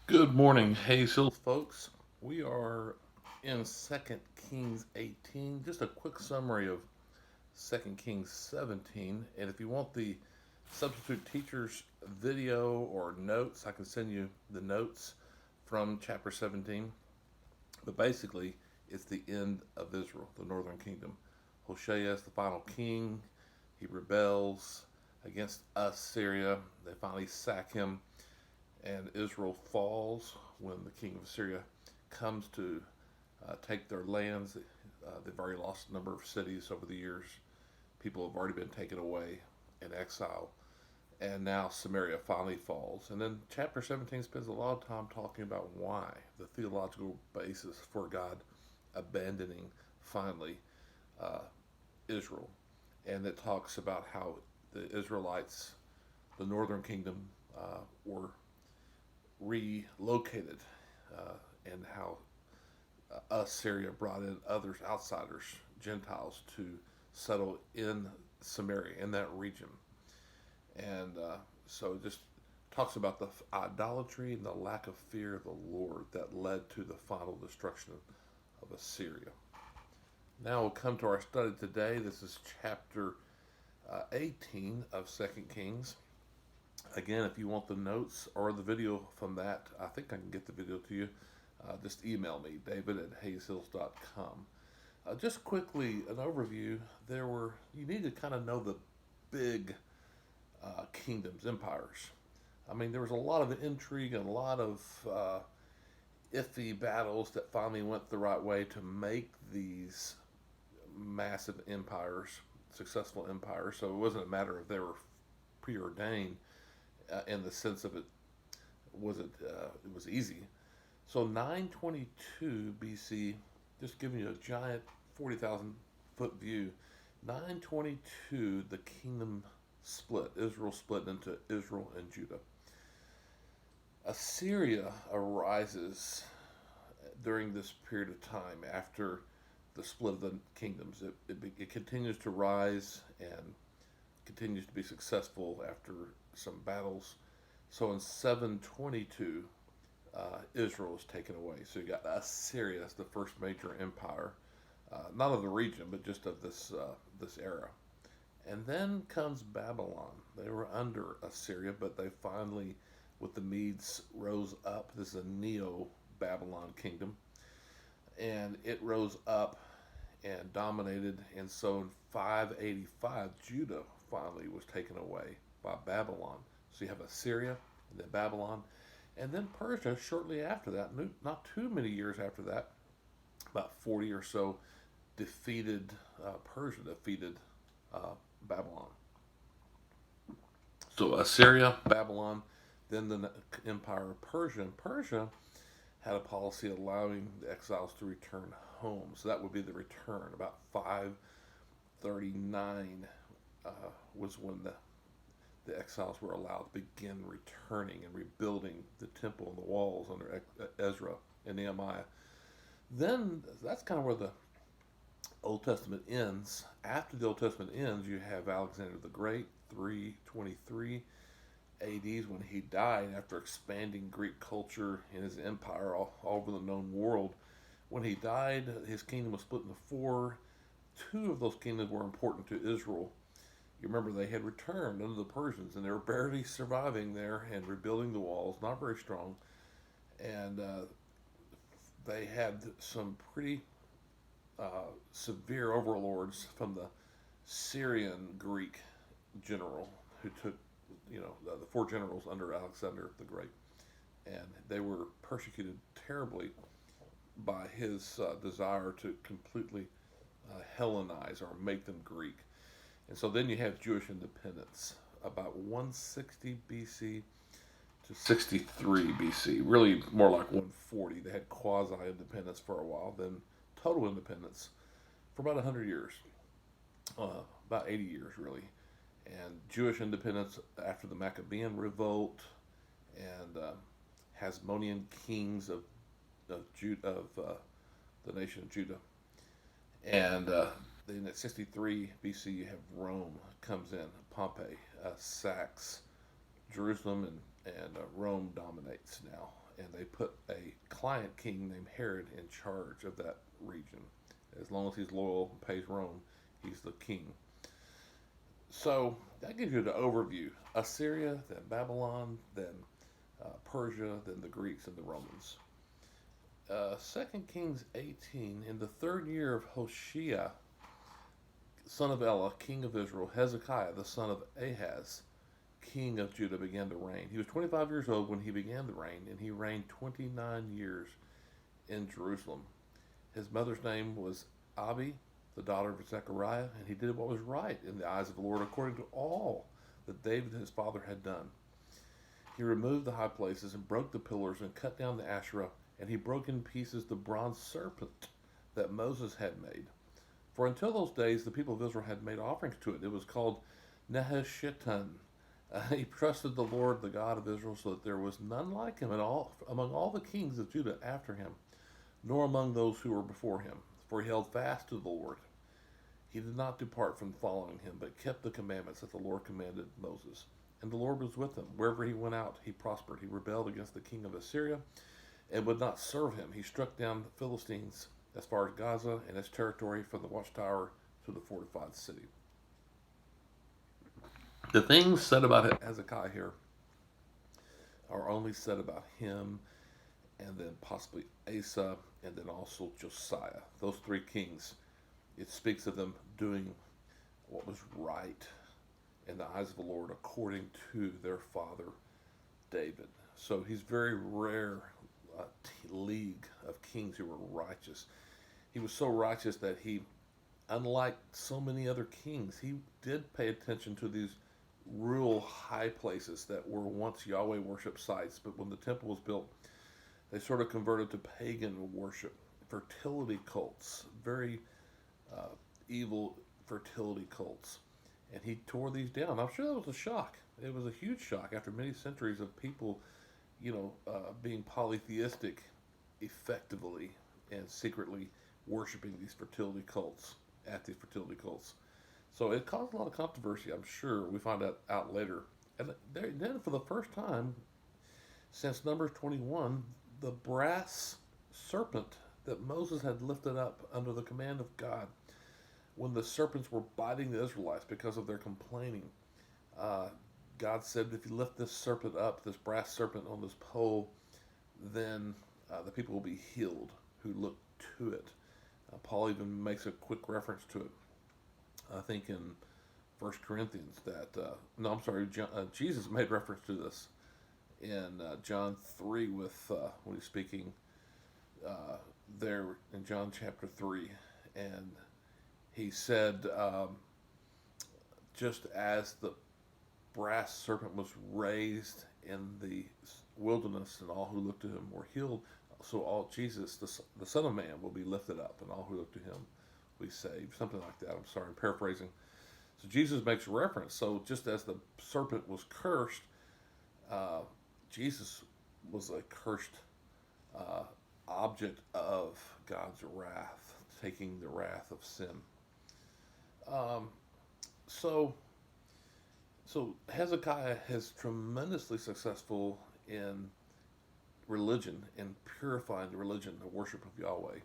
Good morning, Hayes Hill folks. We are in Second Kings 18. Just a quick summary of Second Kings 17. And if you want the substitute teachers video or notes, I can send you the notes from chapter 17. But basically, it's the end of Israel, the northern kingdom. Hoshea is the final king. He rebels against Assyria. They finally sack him, and Israel falls when the king of Assyria comes to take their lands. They've already lost a number of cities over the years. People have already been taken away in exile. And now Samaria finally falls. And then chapter 17 spends a lot of time talking about why, the theological basis for God abandoning finally uh, Israel. And it talks about how the Israelites, the northern kingdom, were relocated, and how Assyria brought in others, outsiders, Gentiles, to settle in Samaria, in that region. And so it just talks about the idolatry and the lack of fear of the Lord that led to the final destruction of Assyria. Now we'll come to our study today. This is chapter 18 of Second Kings. Again, if you want the notes or the video from that, I think I can get the video to you. Just email me, david@hayeshills.com. Just quickly, an overview. You need to kind of know the big kingdoms, empires. I mean, there was a lot of intrigue and a lot of iffy battles that finally went the right way to make these massive empires, successful empires. So it wasn't a matter of they were preordained in the sense of it was easy. So 922 BC, just giving you a giant 40,000 foot view. 922, the kingdom split. Israel split into Israel and Judah. Assyria arises during this period of time after the split of the kingdoms. It continues to rise and continues to be successful after some battles. So in 722, Israel is taken away. So you got Assyria as the first major empire, not of the region, but just of this era. And then comes Babylon. They were under Assyria, but they finally, with the Medes, rose up. This is a Neo Babylon kingdom, and it rose up and dominated. And so in 585, Judah finally was taken away by Babylon. So you have Assyria, and then Babylon, and then Persia shortly after that. Not too many years after that, about 40 or so, defeated Persia, defeated uh, Babylon. So Assyria, Babylon, then the empire of Persia. And Persia had a policy allowing the exiles to return home. So that would be the return. About 539 uh, was when the exiles were allowed to begin returning and rebuilding the temple and the walls under Ezra and Nehemiah. Then that's kind of where the Old Testament ends. After the Old Testament ends, you have Alexander the Great, 323 AD, when he died after expanding Greek culture and his empire all over the known world. When he died, his kingdom was split into four. Two of those kingdoms were important to Israel. You remember they had returned under the Persians, and they were barely surviving there and rebuilding the walls, not very strong. And they had some pretty severe overlords from the Syrian Greek general who took, the four generals under Alexander the Great, and they were persecuted terribly by his desire to completely Hellenize or make them Greek. And so then you have Jewish independence about 160 BC to 63 BC, really more like 140. They had quasi independence for a while, then total independence for about 100 years, about 80 years really. And Jewish independence after the Maccabean revolt and Hasmonean kings of the nation of Judah. And then at 63 BC, you have Rome comes in. Pompey sacks Jerusalem and Rome dominates now. And they put a client king named Herod in charge of that region. As long as he's loyal and pays Rome, he's the king. So that gives you the overview: Assyria, then Babylon, then Persia, then the Greeks and the Romans. 2 Kings 18, in the third year of Hoshea, son of Elah, king of Israel, Hezekiah, the son of Ahaz, king of Judah, began to reign. He was 25 years old when he began to reign, and he reigned 29 years in Jerusalem. His mother's name was Abi, the daughter of Zechariah, and he did what was right in the eyes of the Lord according to all that David his father had done. He removed the high places and broke the pillars and cut down the Asherah, and he broke in pieces the bronze serpent that Moses had made. For until those days the people of Israel had made offerings to it. It was called Nehushtan. He trusted the Lord, the God of Israel, so that there was none like him at all among all the kings of Judah after him, nor among those who were before him. For he held fast to the Lord. He did not depart from following him, but kept the commandments that the Lord commanded Moses. And the Lord was with him. Wherever he went out, he prospered. He rebelled against the king of Assyria and would not serve him. He struck down the Philistines as far as Gaza and its territory, from the watchtower to the fortified city. The things said about Hezekiah here are only said about him, and then possibly Asa, and then also Josiah. Those three kings, it speaks of them doing what was right in the eyes of the Lord according to their father David. So he's very rare league of kings who were righteous. He was so righteous that he, unlike so many other kings, he did pay attention to these rural high places that were once Yahweh worship sites, but when the temple was built, they sort of converted to pagan worship, fertility cults, very evil fertility cults. And he tore these down. I'm sure that was a shock. It was a huge shock after many centuries of people, being polytheistic effectively and secretly worshiping these fertility cults at these fertility cults. So it caused a lot of controversy, I'm sure. We find that out later. And then, for the first time since Numbers 21, the brass serpent that Moses had lifted up under the command of God, when the serpents were biting the Israelites because of their complaining, God said, if you lift this serpent up, this brass serpent on this pole, then the people will be healed who look to it. Paul even makes a quick reference to it, I think in 1 Corinthians, Jesus made reference to this in John 3 when he's speaking there in John chapter 3. And he said, just as the brass serpent was raised in the wilderness and all who looked to him were healed, so all Jesus, the Son of Man, will be lifted up, and all who look to him will be saved. Something like that. I'm sorry, I'm paraphrasing. So Jesus makes reference. So just as the serpent was cursed, Jesus was a cursed object of God's wrath, taking the wrath of sin. So Hezekiah is tremendously successful in religion and purifying the religion, the worship of Yahweh.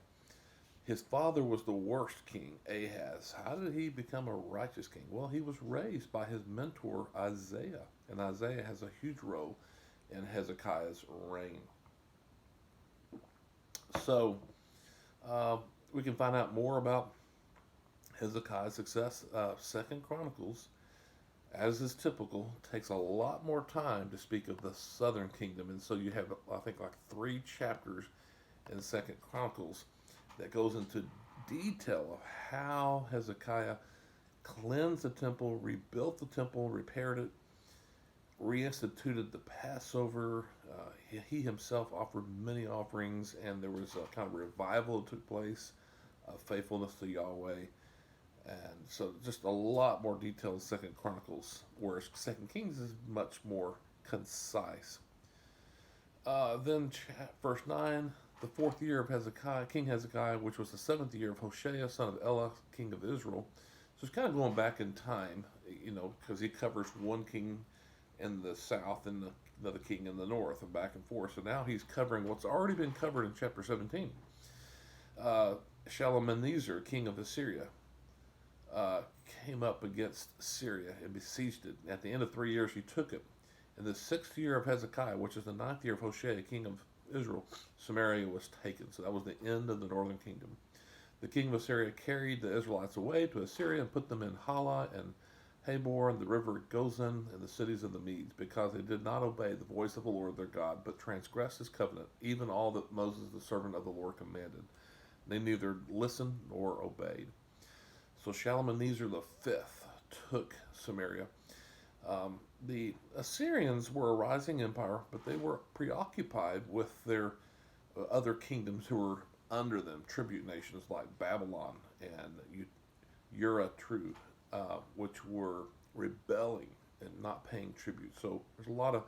His father was the worst king, Ahaz. How did he become a righteous king? Well, he was raised by his mentor, Isaiah. And Isaiah has a huge role in Hezekiah's reign. So, we can find out more about Hezekiah's success. 2 Chronicles, as is typical, takes a lot more time to speak of the southern kingdom. And so you have, I think, like 3 chapters in 2 Chronicles that goes into detail of how Hezekiah cleansed the temple, rebuilt the temple, repaired it, reinstituted the Passover. He himself offered many offerings, and there was a kind of revival that took place of faithfulness to Yahweh. And so just a lot more detail in 2 Chronicles, whereas 2 Kings is much more concise. Then verse 9, the 4th year of Hezekiah, King Hezekiah, which was the 7th year of Hoshea, son of Elah, king of Israel. So it's kind of going back in time, because he covers one king in the south and another king in the north, and back and forth. So now he's covering what's already been covered in chapter 17. Uh, Shalmaneser, king of Assyria, uh, came up against Syria and besieged it. At the end of 3 years, he took it. In the 6th year of Hezekiah, which is the 9th year of Hoshea, king of Israel, Samaria was taken. So that was the end of the northern kingdom. The king of Assyria carried the Israelites away to Assyria and put them in Hala and Habor and the river Gozan and the cities of the Medes, because they did not obey the voice of the Lord their God, but transgressed his covenant, even all that Moses the servant of the Lord commanded. They neither listened nor obeyed. So Shalmaneser the fifth took Samaria. The Assyrians were a rising empire, but they were preoccupied with their other kingdoms who were under them, tribute nations like Babylon and Uratru, which were rebelling and not paying tribute. So there's a lot of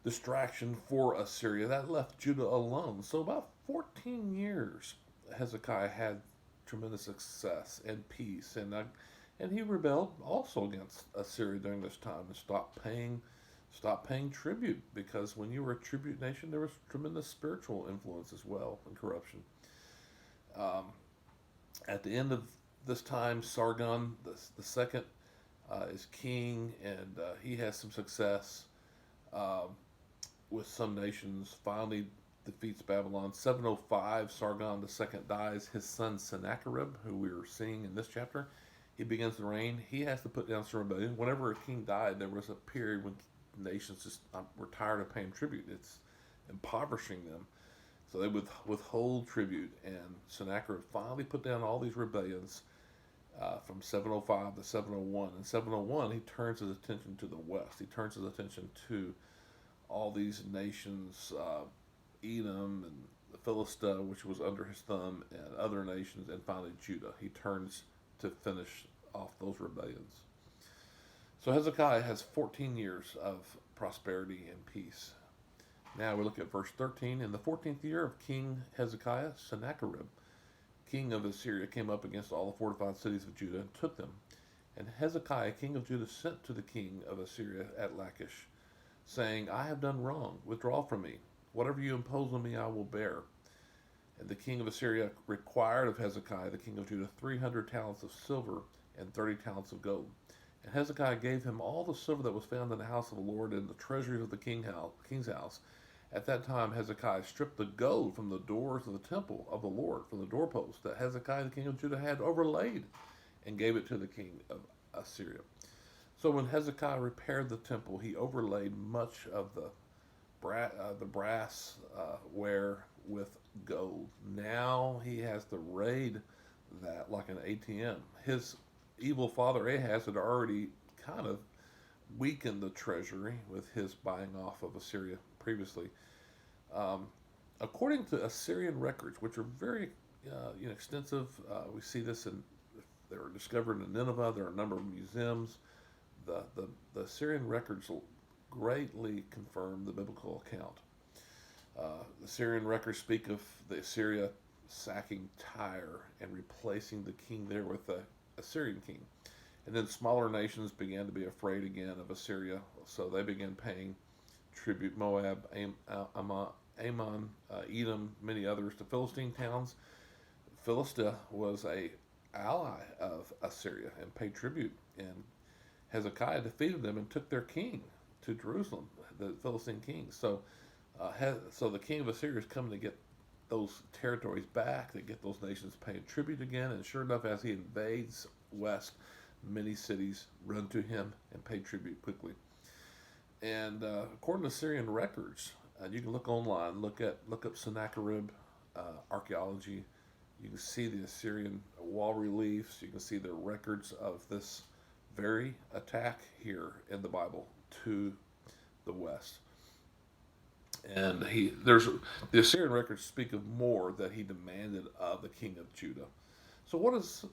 distraction for Assyria. That left Judah alone. So about 14 years, Hezekiah had tremendous success and peace, and he rebelled also against Assyria during this time and stopped paying tribute, because when you were a tribute nation, there was tremendous spiritual influence as well and corruption. Um, at the end of this time, Sargon the second is king, and he has some success um, with some nations. Finally, defeats Babylon. 705, Sargon the second dies. His son Sennacherib, who we are seeing in this chapter, he begins to reign. He has to put down some rebellion. Whenever a king died, there was a period when nations just were tired of paying tribute. It's impoverishing them. So they would withhold tribute, and Sennacherib finally put down all these rebellions from 705 to 701. In 701, he turns his attention to the west. He turns his attention to all these nations, Edom and the Philistia, which was under his thumb, and other nations, and finally Judah. He turns to finish off those rebellions. So Hezekiah has 14 years of prosperity and peace. Now we look at verse 13. In the 14th year of King Hezekiah, Sennacherib, king of Assyria, came up against all the fortified cities of Judah and took them. And Hezekiah, king of Judah, sent to the king of Assyria at Lachish, saying, I have done wrong. Withdraw from me. Whatever you impose on me, I will bear. And the king of Assyria required of Hezekiah, the king of Judah, 300 talents of silver and 30 talents of gold. And Hezekiah gave him all the silver that was found in the house of the Lord and the treasuries of the king's house. At that time, Hezekiah stripped the gold from the doors of the temple of the Lord, from the doorposts that Hezekiah, the king of Judah, had overlaid, and gave it to the king of Assyria. So when Hezekiah repaired the temple, he overlaid much of the brass ware with gold. Now he has to raid that like an ATM. His evil father Ahaz had already kind of weakened the treasury with his buying off of Assyria previously. Um, According to Assyrian records, which are very extensive, we see this they were discovered in Nineveh. There are a number of museums. The Assyrian records greatly confirm the biblical account. The Assyrian records speak of the Assyria sacking Tyre and replacing the king there with the Assyrian king. And then smaller nations began to be afraid again of Assyria, so they began paying tribute. Moab, Ammon, Edom, many others, to Philistine towns. Philistia was a ally of Assyria and paid tribute. And Hezekiah defeated them and took their king to Jerusalem, the Philistine king. So the king of Assyria is coming to get those territories back, to get those nations paying tribute again. And sure enough, as he invades west, many cities run to him and pay tribute quickly. And according to Syrian records, you can look online, look up Sennacherib archaeology. You can see the Assyrian wall reliefs. You can see the records of this very attack here in the Bible to the west. And the Assyrian records speak of more that he demanded of the king of Judah. So what is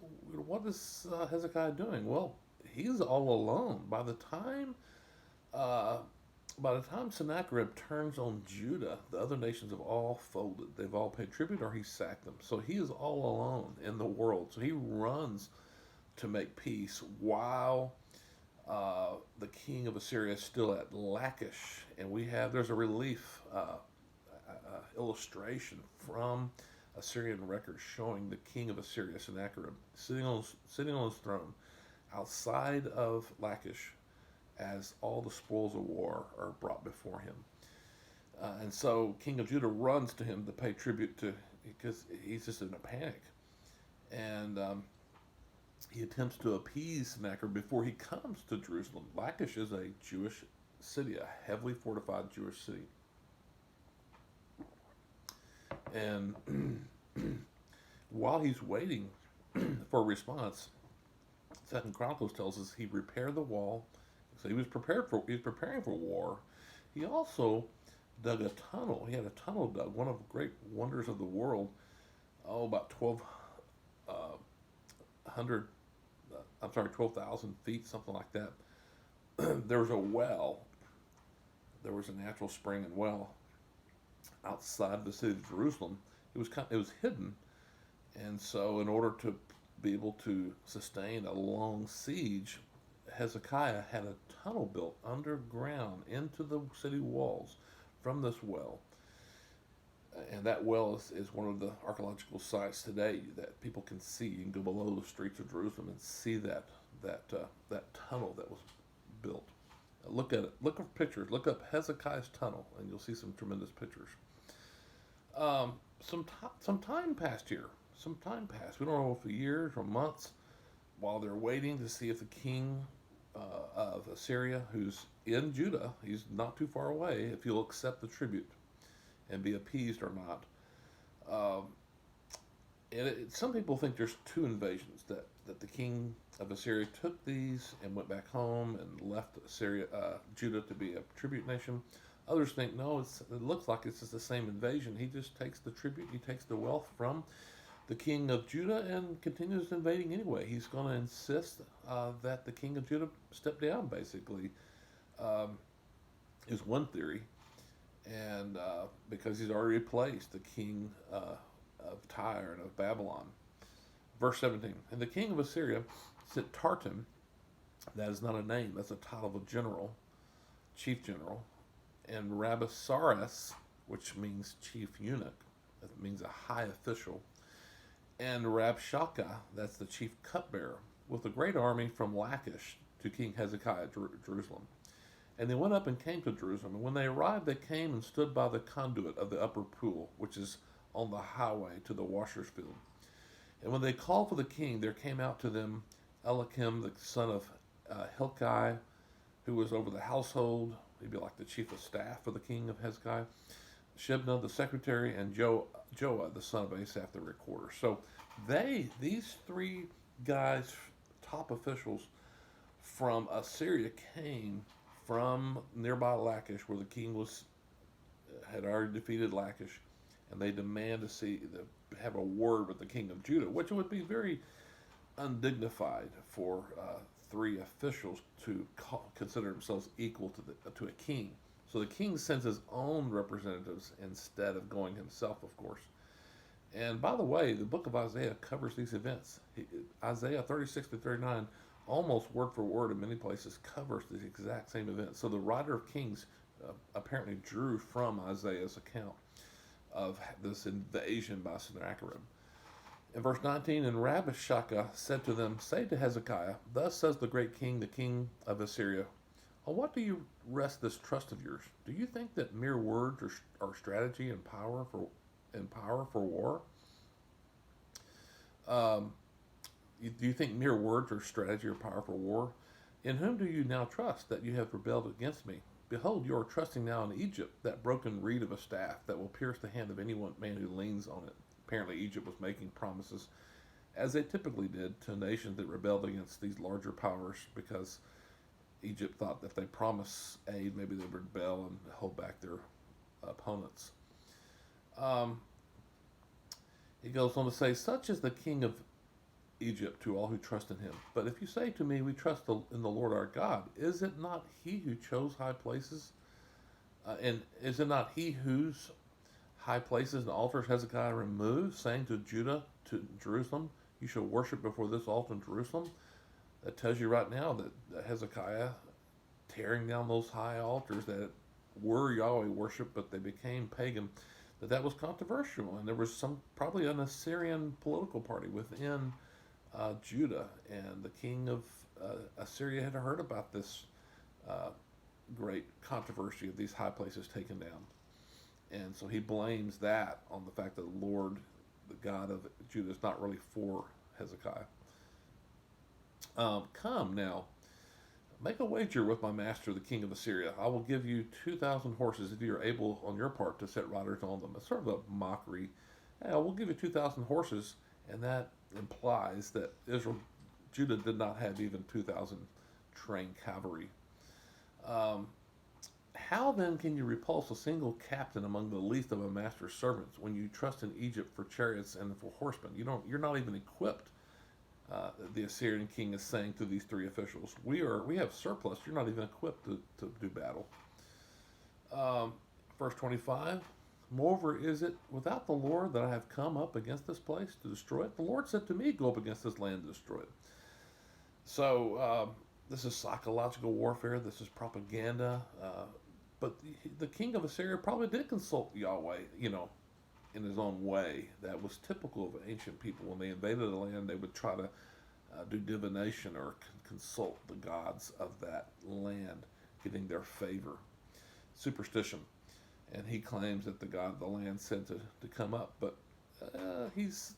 Hezekiah doing? Well, he's all alone. By the time Sennacherib turns on Judah, the other nations have all folded. They've all paid tribute or he sacked them. So he is all alone in the world. So he runs to make peace while The king of Assyria is still at Lachish, and there's a relief illustration from Assyrian records showing the king of Assyria, Sennacherib, sitting on his throne outside of Lachish as all the spoils of war are brought before him. And so King of Judah runs to him to pay tribute to, because he's just in a panic. And he attempts to appease Sennacherib before he comes to Jerusalem. Lachish is a Jewish city, a heavily fortified Jewish city. And while he's waiting for a response, Second Chronicles tells us he repaired the wall. So he was preparing for war. He also dug a tunnel. He had a tunnel dug, one of the great wonders of the world. About 12,000 feet, something like that. There was a well. There was a natural spring and well outside the city of Jerusalem. It was hidden, and so in order to be able to sustain a long siege, Hezekiah had a tunnel built underground into the city walls from this well. And that well is one of the archaeological sites today that people can see. You can go below the streets of Jerusalem and see that tunnel that was built. Look at it. Look at pictures. Look up Hezekiah's tunnel, and you'll see some tremendous pictures. Some time passed here. Some time passed. We don't know if years or months, while they're waiting to see if the king of Assyria, who's in Judah, he's not too far away, if he'll accept the tribute and be appeased or not. Some people think there's two invasions, that the king of Assyria took these and went back home and left Judah to be a tribute nation. Others think, no, it looks like it's just the same invasion. He just takes the tribute, he takes the wealth from the king of Judah and continues invading anyway. He's going to insist that the king of Judah step down, basically, is one theory. And because he's already replaced the king of Tyre and of Babylon. Verse 17, and the king of Assyria sent Tartan, that is not a name, that's a title of a general, chief general, and Rabsaris, which means chief eunuch, that means a high official, and Rabshakeh, that's the chief cupbearer, with a great army from Lachish to King Hezekiah at Jerusalem. And they went up and came to Jerusalem. And when they arrived, they came and stood by the conduit of the upper pool, which is on the highway to the washer's field. And when they called for the king, there came out to them Eliakim, the son of Hilkiah, who was over the household. He'd be like the chief of staff for the king of Hezekiah. Shebna, the secretary, and Joah, the son of Asaph, the recorder. So these three guys, top officials from Assyria, came from nearby Lachish, where the king had already defeated Lachish, and they demand to have a word with the king of Judah, which would be very undignified for three officials to consider themselves equal to a king. So the king sends his own representatives instead of going himself, of course. And by the way, the book of Isaiah covers these events. Isaiah 36 to 39, almost word for word in many places, covers the exact same event. So the writer of Kings apparently drew from Isaiah's account of this invasion by Sennacherib. In verse 19, and Rabshakeh said to them, say to Hezekiah, thus says the great king, the king of Assyria, on what do you rest this trust of yours? Do you think that mere words are strategy and power for war? Do you think mere words are strategy or power for war? In whom do you now trust that you have rebelled against me? Behold, you are trusting now in Egypt, that broken reed of a staff that will pierce the hand of any one man who leans on it. Apparently, Egypt was making promises, as they typically did, to nations that rebelled against these larger powers, because Egypt thought that if they promised aid, maybe they would rebel and hold back their opponents. He goes on to say, such is the king of Egypt to all who trust in him. But if you say to me, we trust in the Lord our God, is it not he who chose high places? And is it not he whose high places and altars Hezekiah removed, saying to Judah, to Jerusalem, you shall worship before this altar in Jerusalem? That tells you right now that Hezekiah tearing down those high altars that were Yahweh worship, but they became pagan, that was controversial, and there was probably an Assyrian political party within Judah, and the king of Assyria had heard about this uh, great controversy of these high places taken down, and so he blames that on the fact that the Lord, the God of Judah, is not really for Hezekiah. Come now, make a wager with my master, the king of Assyria. I will give you 2,000 horses if you are able on your part to set riders on them. It's sort of a mockery. Hey, I will give you 2,000 horses, and that implies that Judah did not have even 2,000 trained cavalry. Um, how then can you repulse a single captain among the least of a master's servants when you trust in Egypt for chariots and for horsemen? You're not even equipped. The Assyrian king is saying to these three officials, we have surplus. You're not even equipped to do battle. Verse 25. Moreover, is it without the Lord that I have come up against this place to destroy it? The Lord said to me, go up against this land to destroy it. So this is psychological warfare. This is propaganda. But the king of Assyria probably did consult Yahweh, in his own way. That was typical of ancient people. When they invaded a land, they would try to do divination or consult the gods of that land, getting their favor. Superstition. And he claims that the god of the land said to come up, but he's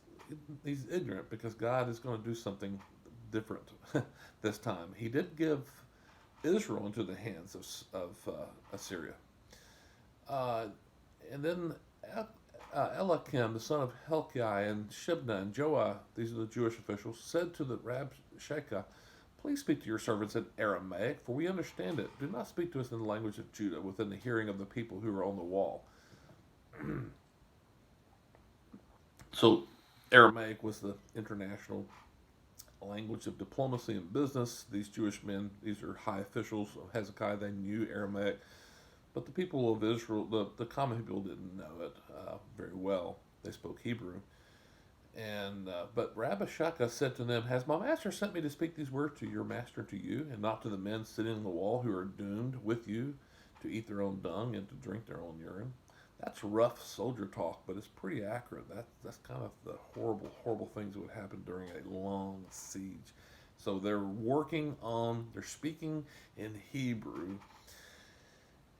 ignorant, because God is going to do something different this time. He did give Israel into the hands of Assyria. And then Eliakim, the son of Helkai, and Shebna and Joah, these are the Jewish officials, said to the Rabshakeh, please speak to your servants in Aramaic, for we understand it. Do not speak to us in the language of Judah, within the hearing of the people who are on the wall. So Aramaic was the international language of diplomacy and business. These Jewish men, these are high officials of Hezekiah, they knew Aramaic. But the people of Israel, the common people, didn't know it very well. They spoke Hebrew. But Rabshakeh said to them, has my master sent me to speak these words to your master, to you, and not to the men sitting on the wall who are doomed with you to eat their own dung and to drink their own urine? That's rough soldier talk, but it's pretty accurate. That's kind of the horrible, horrible things that would happen during a long siege. So they're speaking in Hebrew,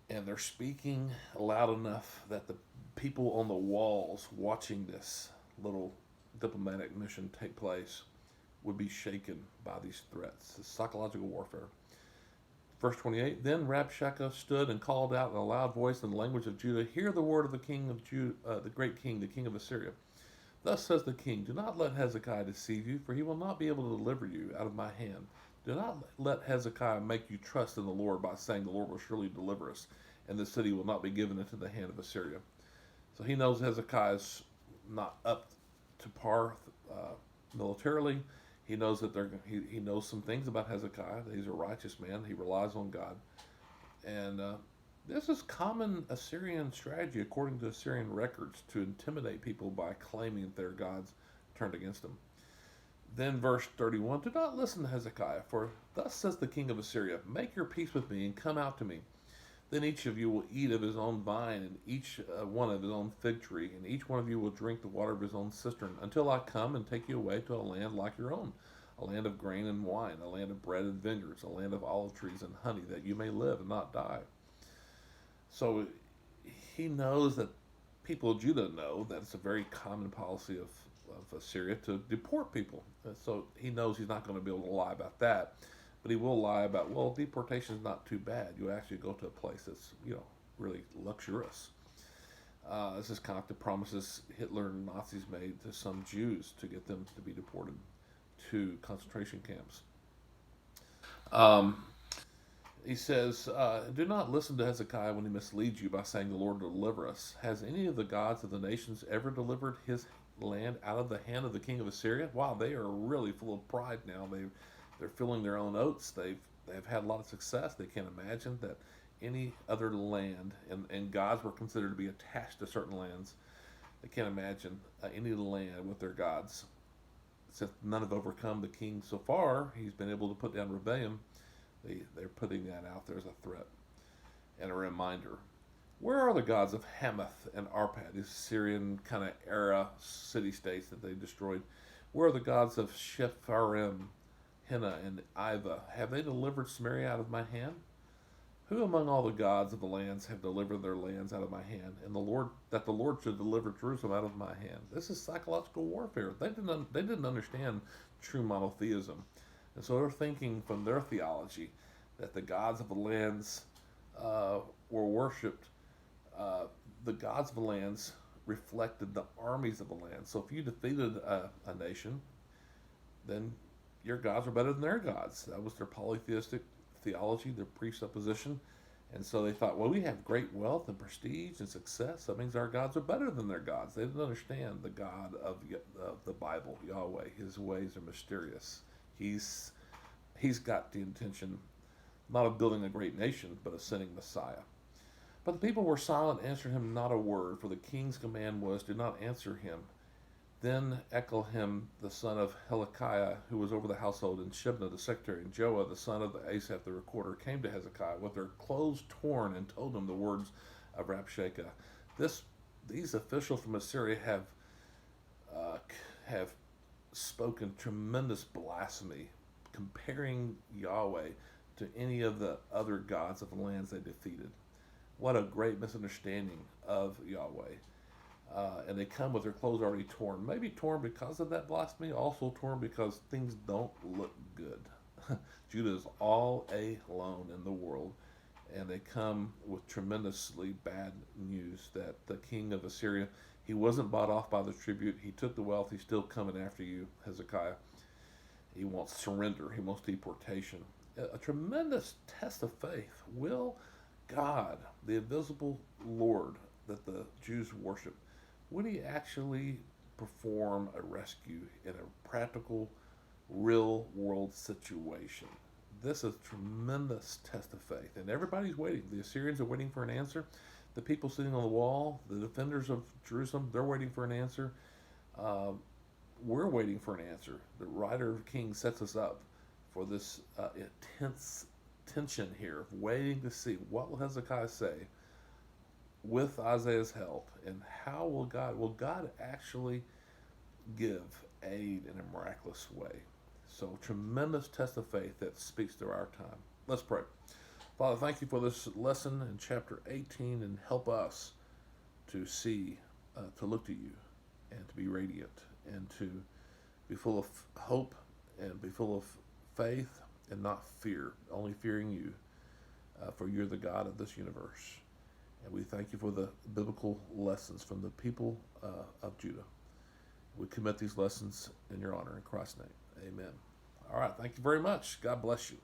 and they're speaking loud enough that the people on the walls watching this little diplomatic mission take place would be shaken by these threats. It's psychological warfare. Verse 28, then Rabshakeh stood and called out in a loud voice in the language of Judah, hear the word of the king of Judah, the great king, the king of Assyria. Thus says the king, do not let Hezekiah deceive you, for he will not be able to deliver you out of my hand. Do not let Hezekiah make you trust in the Lord by saying the Lord will surely deliver us, and the city will not be given into the hand of Assyria. So he knows Hezekiah's not up to par militarily. He knows that he knows some things about Hezekiah. That he's a righteous man. He relies on God, and this is common Assyrian strategy, according to Assyrian records, to intimidate people by claiming that their gods turned against them. Then verse 31, do not listen to Hezekiah, for thus says the king of Assyria, make your peace with me and come out to me. Then each of you will eat of his own vine, and each one of his own fig tree, and each one of you will drink the water of his own cistern, until I come and take you away to a land like your own, a land of grain and wine, a land of bread and vineyards, a land of olive trees and honey, that you may live and not die. So he knows that people of Judah know that it's a very common policy of Assyria to deport people. So he knows he's not going to be able to lie about that. But he will lie about, well, deportation is not too bad. You actually go to a place that's, really luxurious. This is kind of the promises Hitler and Nazis made to some Jews to get them to be deported to concentration camps. He says, do not listen to Hezekiah when he misleads you by saying the Lord will deliver us. Has any of the gods of the nations ever delivered his land out of the hand of the king of Assyria? Wow, they are really full of pride now. They're filling their own oats. They've had a lot of success. They can't imagine that any other land, and gods were considered to be attached to certain lands. They can't imagine any land with their gods. since none have overcome the king so far, he's been able to put down rebellion. They're putting that out there as a threat and a reminder. Where are the gods of Hamath and Arpad, these Syrian kind of era city states that they destroyed? Where are the gods of Shepharim, Hena, and Iva? Have they delivered Samaria out of my hand? Who among all the gods of the lands have delivered their lands out of my hand, and the Lord should deliver Jerusalem out of my hand? This is psychological warfare. They didn't understand true monotheism, and so they're thinking from their theology that the gods of the lands were worshipped. The gods of the lands reflected the armies of the land. So if you defeated a nation, then your gods were better than their gods. That was their polytheistic theology, their presupposition. And so they thought, well, we have great wealth and prestige and success. That means our gods are better than their gods. They didn't understand the God of the Bible, Yahweh. His ways are mysterious. He's got the intention not of building a great nation, but of sending Messiah. But the people were silent, answered him not a word, for the king's command was, do not answer him. Then Echelhem, the son of Hilkiah, who was over the household, and Shebna, the secretary, and Joah, the son of Asaph, the recorder, came to Hezekiah with their clothes torn and told him the words of Rabshakeh. These officials from Assyria have spoken tremendous blasphemy, comparing Yahweh to any of the other gods of the lands they defeated. What a great misunderstanding of Yahweh. And they come with their clothes already torn. Maybe torn because of that blasphemy, also torn because things don't look good. Judah is all alone in the world, and they come with tremendously bad news that the king of Assyria, he wasn't bought off by the tribute. He took the wealth. He's still coming after you, Hezekiah. He wants surrender. He wants deportation. A tremendous test of faith. Will God, the invisible Lord that the Jews worship, would he actually perform a rescue in a practical, real world situation? This is a tremendous test of faith, and everybody's waiting. The Assyrians are waiting for an answer. The people sitting on the wall, the defenders of Jerusalem, they're waiting for an answer. We're waiting for an answer. The writer of Kings sets us up for this intense tension here, waiting to see what will Hezekiah say with Isaiah's help, and how will God actually give aid in a miraculous way? So tremendous test of faith that speaks through our time. Let's pray. Father, thank you for this lesson in chapter 18, and help us to see, to look to you, and to be radiant, and to be full of hope, and be full of faith, and not fear, only fearing you, for you're the God of this universe. And we thank you for the biblical lessons from the people of Judah. We commit these lessons in your honor, in Christ's name. Amen. All right. Thank you very much. God bless you.